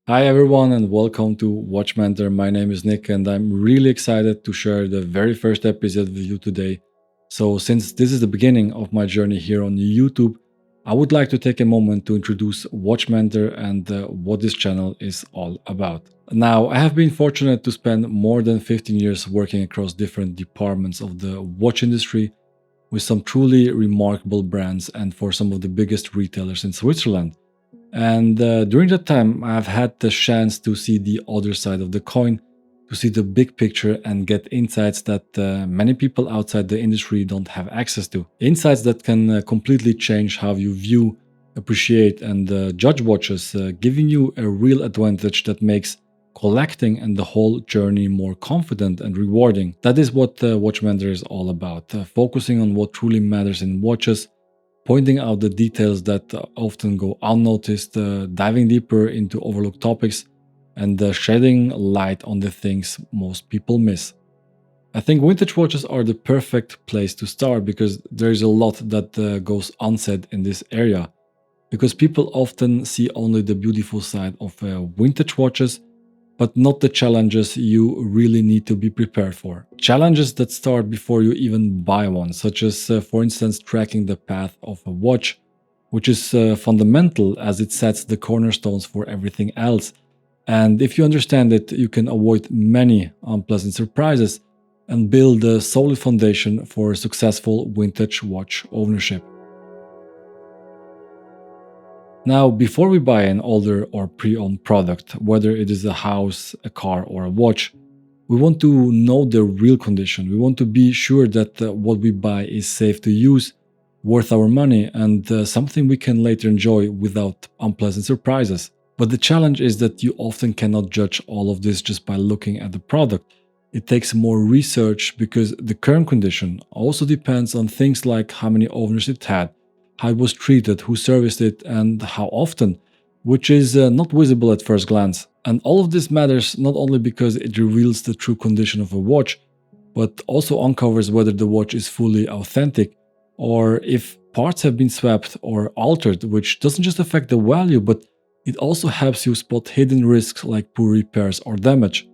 Hi everyone and welcome to Watchmaker. My name is Nick and I'm really excited to share the very first episode with you today. So since this is the beginning of my journey here on YouTube, I would like to take a moment to introduce Watchmaker and what this channel is all about. Now, I have been fortunate to spend more than 15 years working across different departments of the watch industry with some truly remarkable brands and for some of the biggest retailers in Switzerland. And during that time, I've had the chance to see the other side of the coin, to see the big picture and get insights that many people outside the industry don't have access to. Insights that can completely change how you view, appreciate, and judge watches, giving you a real advantage that makes collecting and the whole journey more confident and rewarding. That is what Watchmaker is all about, focusing on what truly matters in watches, pointing out the details that often go unnoticed, diving deeper into overlooked topics, and shedding light on the things most people miss. I think vintage watches are the perfect place to start because there is a lot that goes unsaid in this area. Because people often see only the beautiful side of vintage watches, but not the challenges you really need to be prepared for. Challenges that start before you even buy one, such as, for instance, tracking the path of a watch, which is fundamental as it sets the cornerstones for everything else. And if you understand it, you can avoid many unpleasant surprises and build a solid foundation for successful vintage watch ownership. Now, before we buy an older or pre-owned product, whether it is a house, a car, or a watch, we want to know the real condition. We want to be sure that what we buy is safe to use, worth our money, and something we can later enjoy without unpleasant surprises. But the challenge is that you often cannot judge all of this just by looking at the product. It takes more research because the current condition also depends on things like how many owners it had, how it was treated, who serviced it, and how often, which is not visible at first glance. And all of this matters not only because it reveals the true condition of a watch, but also uncovers whether the watch is fully authentic or if parts have been swapped or altered, which doesn't just affect the value, but it also helps you spot hidden risks like poor repairs or damage.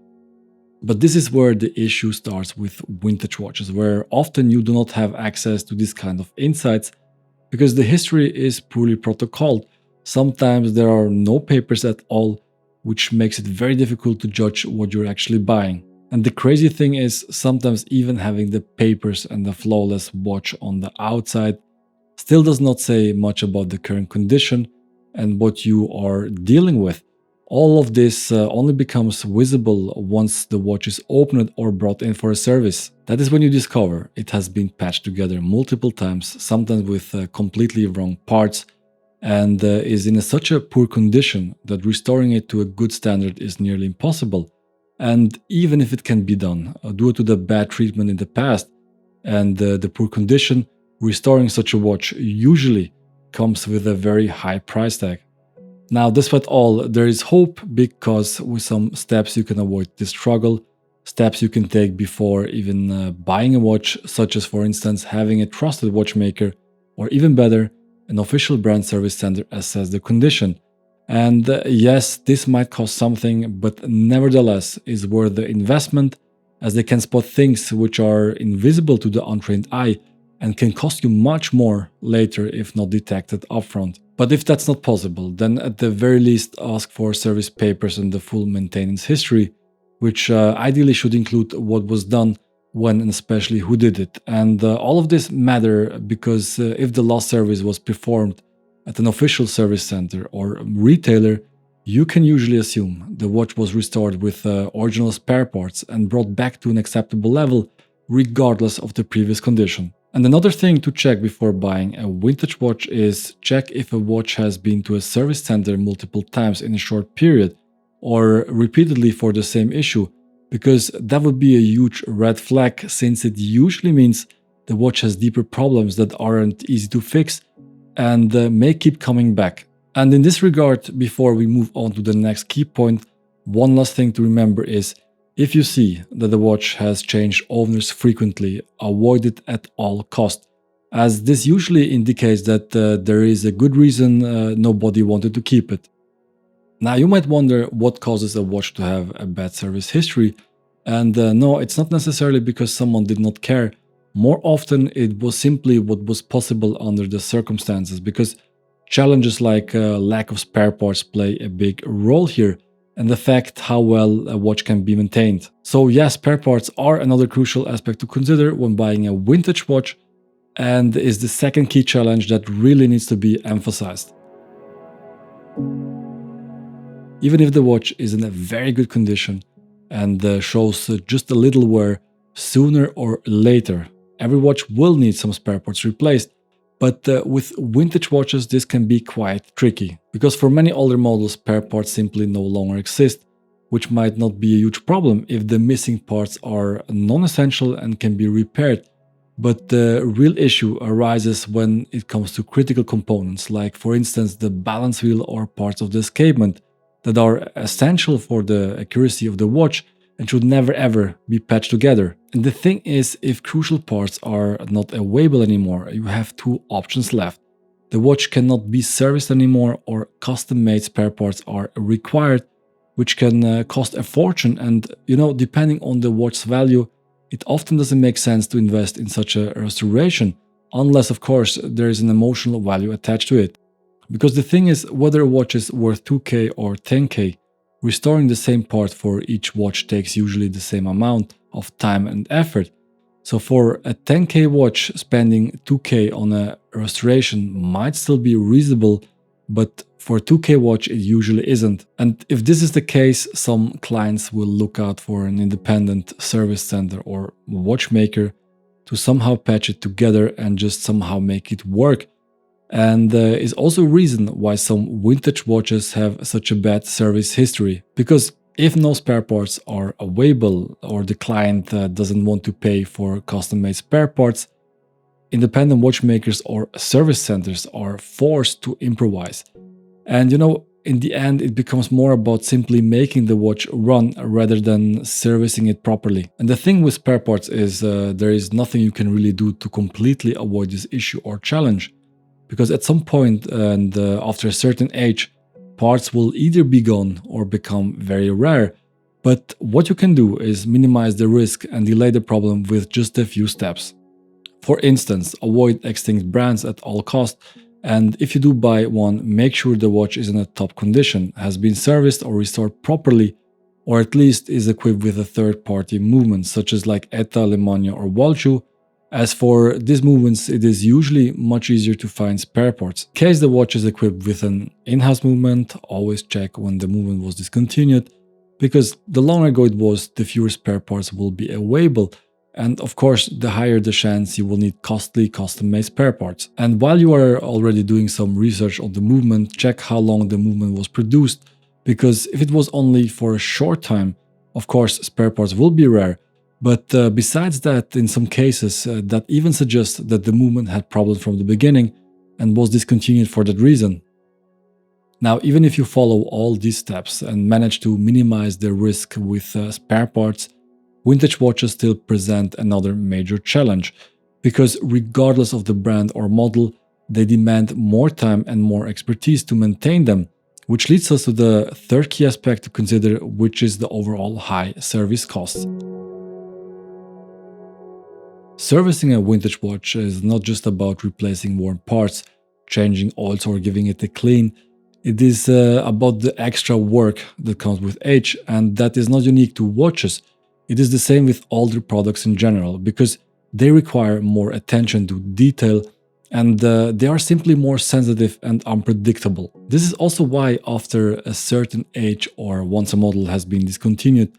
But this is where the issue starts with vintage watches, where often you do not have access to this kind of insights because the history is poorly protocoled. Sometimes there are no papers at all, which makes it very difficult to judge what you're actually buying. And the crazy thing is, sometimes even having the papers and the flawless watch on the outside still does not say much about the current condition and what you are dealing with. All of this only becomes visible once the watch is opened or brought in for a service. That is when you discover it has been patched together multiple times, sometimes with completely wrong parts, and is in such a poor condition that restoring it to a good standard is nearly impossible. And even if it can be done, due to the bad treatment in the past and the poor condition, restoring such a watch usually comes with a very high price tag. Now, despite all, there is hope because with some steps you can avoid this struggle, steps you can take before even buying a watch, such as, for instance, having a trusted watchmaker, or even better, an official brand service center assess the condition. And yes, this might cost something, but nevertheless is worth the investment, as they can spot things which are invisible to the untrained eye and can cost you much more later if not detected upfront. But if that's not possible, then at the very least ask for service papers and the full maintenance history, which ideally should include what was done when and especially who did it. And all of this matter because if the last service was performed at an official service center or retailer, you can usually assume the watch was restored with original spare parts and brought back to an acceptable level regardless of the previous condition. And another thing to check before buying a vintage watch is check if a watch has been to a service center multiple times in a short period or repeatedly for the same issue, because that would be a huge red flag since it usually means the watch has deeper problems that aren't easy to fix and may keep coming back. And in this regard, before we move on to the next key point, one last thing to remember is if you see that the watch has changed owners frequently, avoid it at all cost, as this usually indicates that there is a good reason nobody wanted to keep it. Now, you might wonder what causes a watch to have a bad service history. And no, it's not necessarily because someone did not care. More often, it was simply what was possible under the circumstances, because challenges like lack of spare parts play a big role here and affect how well a watch can be maintained. So, yes, spare parts are another crucial aspect to consider when buying a vintage watch, and is the second key challenge that really needs to be emphasized. Even if the watch is in a very good condition and shows just a little wear, sooner or later, every watch will need some spare parts replaced. But with vintage watches, this can be quite tricky, because for many older models, spare parts simply no longer exist, which might not be a huge problem if the missing parts are non-essential and can be repaired. But the real issue arises when it comes to critical components, like for instance the balance wheel or parts of the escapement that are essential for the accuracy of the watch and should never ever be patched together. And the thing is, if crucial parts are not available anymore, you have two options left. The watch cannot be serviced anymore, or custom-made spare parts are required, which can cost a fortune. And depending on the watch's value, it often doesn't make sense to invest in such a restoration, unless of course there is an emotional value attached to it. Because the thing is, whether a watch is worth 2K or 10K, restoring the same part for each watch takes usually the same amount of time and effort. So for a 10K watch, spending 2K on a restoration might still be reasonable, but for a 2K watch it usually isn't. And if this is the case, some clients will look out for an independent service center or watchmaker to somehow patch it together and just somehow make it work. And is also a reason why some vintage watches have such a bad service history. Because if no spare parts are available, or the client doesn't want to pay for custom-made spare parts, independent watchmakers or service centers are forced to improvise. And in the end, it becomes more about simply making the watch run rather than servicing it properly. And the thing with spare parts is there is nothing you can really do to completely avoid this issue or challenge. Because at some point and after a certain age, parts will either be gone or become very rare. But what you can do is minimize the risk and delay the problem with just a few steps. For instance, avoid extinct brands at all costs, and if you do buy one, make sure the watch is in a top condition, has been serviced or restored properly, or at least is equipped with a third-party movement such as like ETA, Lemania or Walju. As for these movements, it is usually much easier to find spare parts. In case the watch is equipped with an in-house movement, always check when the movement was discontinued, because the longer ago it was, the fewer spare parts will be available. And of course, the higher the chance you will need costly custom-made spare parts. And while you are already doing some research on the movement, check how long the movement was produced, because if it was only for a short time, of course spare parts will be rare. But besides that, in some cases, that even suggests that the movement had problems from the beginning and was discontinued for that reason. Now, even if you follow all these steps and manage to minimize the risk with spare parts, vintage watches still present another major challenge, because regardless of the brand or model, they demand more time and more expertise to maintain them, which leads us to the third key aspect to consider, which is the overall high service costs. Servicing a vintage watch is not just about replacing worn parts, changing oils or giving it a clean. It is about the extra work that comes with age, and that is not unique to watches. It is the same with older products in general, because they require more attention to detail and they are simply more sensitive and unpredictable. This is also why after a certain age or once a model has been discontinued,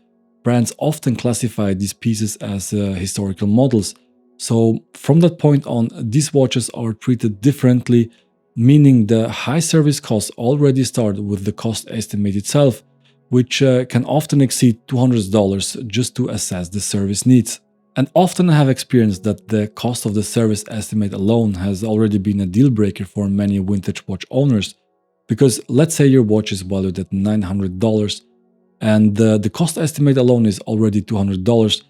brands often classify these pieces as historical models. So from that point on, these watches are treated differently, meaning the high service costs already start with the cost estimate itself, which can often exceed $200 just to assess the service needs. And often I have experienced that the cost of the service estimate alone has already been a deal breaker for many vintage watch owners. Because let's say your watch is valued at $900 and the cost estimate alone is already $200.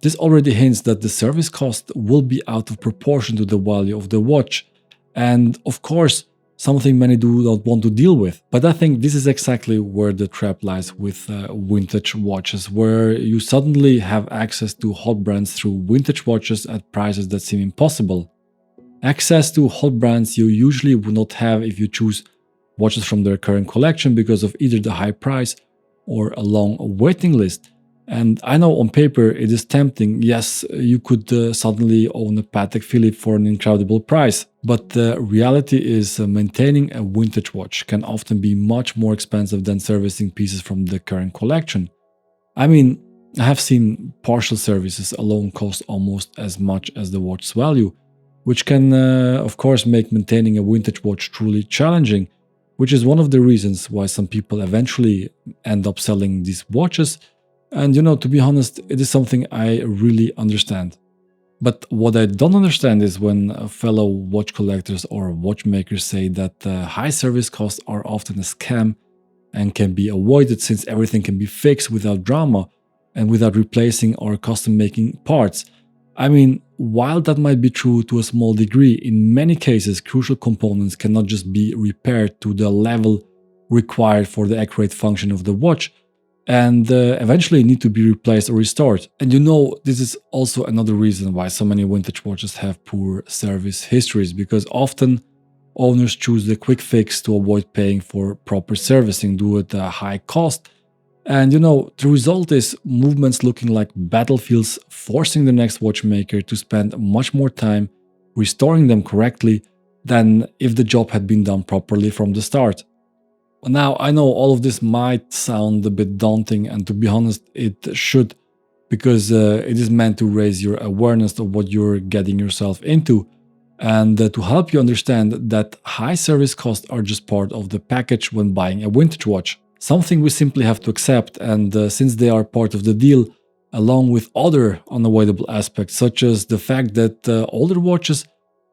This already hints that the service cost will be out of proportion to the value of the watch. And of course, something many do not want to deal with. But I think this is exactly where the trap lies with vintage watches, where you suddenly have access to hot brands through vintage watches at prices that seem impossible. Access to hot brands you usually would not have if you choose watches from their current collection because of either the high price or a long waiting list. And I know on paper it is tempting. Yes, you could suddenly own a Patek Philippe for an incredible price. But the reality is maintaining a vintage watch can often be much more expensive than servicing pieces from the current collection. I mean, I have seen partial services alone cost almost as much as the watch's value, which can, of course, make maintaining a vintage watch truly challenging, which is one of the reasons why some people eventually end up selling these watches. And to be honest, it is something I really understand. But what I don't understand is when fellow watch collectors or watchmakers say that high service costs are often a scam and can be avoided since everything can be fixed without drama and without replacing or custom making parts. I mean, while that might be true to a small degree, in many cases crucial components cannot just be repaired to the level required for the accurate function of the watch, and eventually need to be replaced or restored. And this is also another reason why so many vintage watches have poor service histories, because often owners choose the quick fix to avoid paying for proper servicing due at a high cost. And the result is movements looking like battlefields, forcing the next watchmaker to spend much more time restoring them correctly than if the job had been done properly from the start. Now, I know all of this might sound a bit daunting, and to be honest, it should, because it is meant to raise your awareness of what you're getting yourself into, and to help you understand that high service costs are just part of the package when buying a vintage watch. Something we simply have to accept, and since they are part of the deal, along with other unavoidable aspects, such as the fact that older watches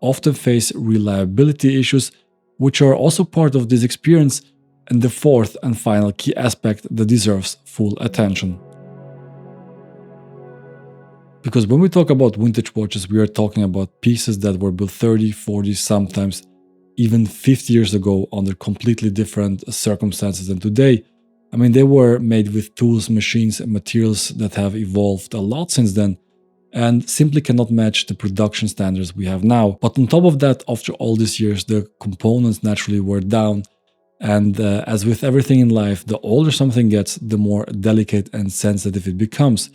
often face reliability issues, which are also part of this experience, and the fourth and final key aspect that deserves full attention. Because when we talk about vintage watches, we are talking about pieces that were built 30, 40, sometimes even 50 years ago under completely different circumstances than today. I mean, they were made with tools, machines, and materials that have evolved a lot since then and simply cannot match the production standards we have now. But on top of that, after all these years, the components naturally wear down. And as with everything in life, the older something gets, the more delicate and sensitive it becomes,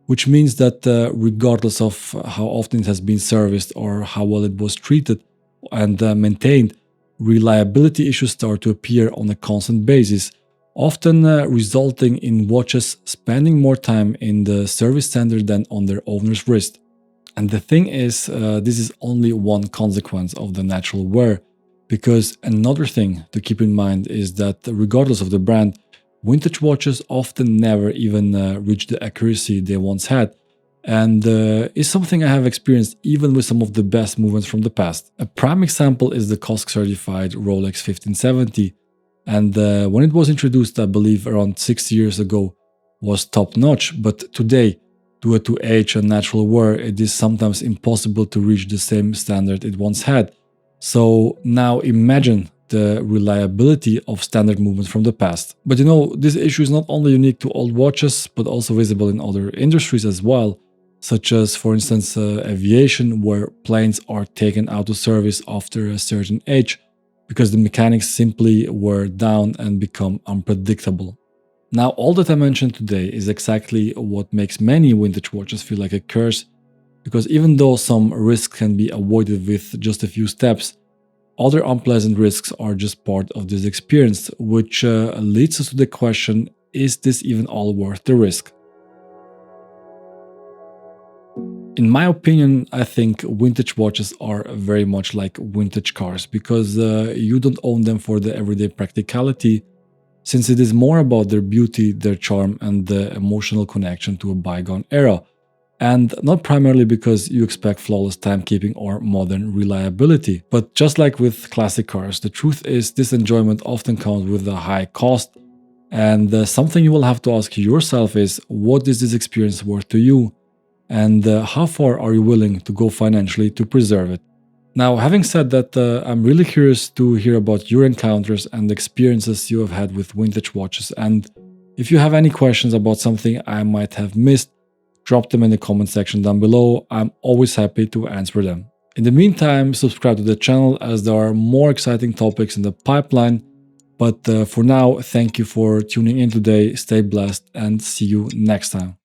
which means that regardless of how often it has been serviced or how well it was treated and maintained, reliability issues start to appear on a constant basis, often resulting in watches spending more time in the service center than on their owner's wrist. And the thing is, this is only one consequence of the natural wear. Because another thing to keep in mind is that regardless of the brand, vintage watches often never even reach the accuracy they once had, and is something I have experienced even with some of the best movements from the past. A prime example is the COSC-certified Rolex 1570, and when it was introduced, I believe around 6 years ago, was top-notch, but today, due to age and natural wear, it is sometimes impossible to reach the same standard it once had. So now imagine the reliability of standard movements from the past. But this issue is not only unique to old watches, but also visible in other industries as well, such as, for instance, aviation, where planes are taken out of service after a certain age, because the mechanics simply wear down and become unpredictable. Now, all that I mentioned today is exactly what makes many vintage watches feel like a curse, because even though some risks can be avoided with just a few steps, other unpleasant risks are just part of this experience, which leads us to the question, is this even all worth the risk? In my opinion, I think vintage watches are very much like vintage cars, because you don't own them for the everyday practicality, since it is more about their beauty, their charm, and the emotional connection to a bygone era, and not primarily because you expect flawless timekeeping or modern reliability. But just like with classic cars, the truth is this enjoyment often comes with a high cost, and something you will have to ask yourself is, what is this experience worth to you? And how far are you willing to go financially to preserve it? Now, having said that, I'm really curious to hear about your encounters and experiences you have had with vintage watches. And if you have any questions about something I might have missed, drop them in the comment section down below. I'm always happy to answer them. In the meantime, subscribe to the channel as there are more exciting topics in the pipeline. But for now, thank you for tuning in today. Stay blessed and see you next time.